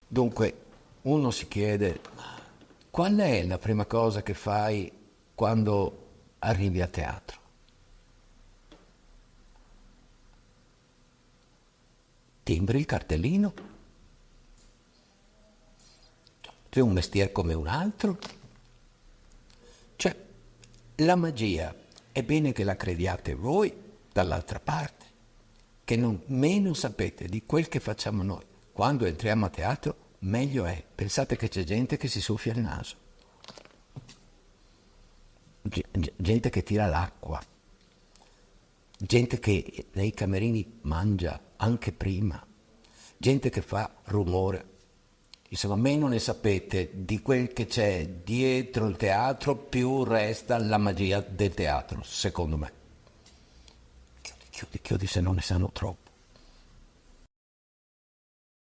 Dunque, uno si chiede, qual è la prima cosa che fai quando arrivi a teatro? Timbri il cartellino? C'è un mestiere come un altro? Cioè, la magia è bene che la crediate voi dall'altra parte, che non meno sapete di quel che facciamo noi. Quando entriamo a teatro, meglio è. Pensate che c'è gente che si soffia il naso, gente che tira l'acqua, gente che nei camerini mangia anche prima, gente che fa rumore. Insomma, meno ne sapete di quel che c'è dietro il teatro, più resta la magia del teatro, secondo me. Chiudi, chiudi se non ne sanno troppo.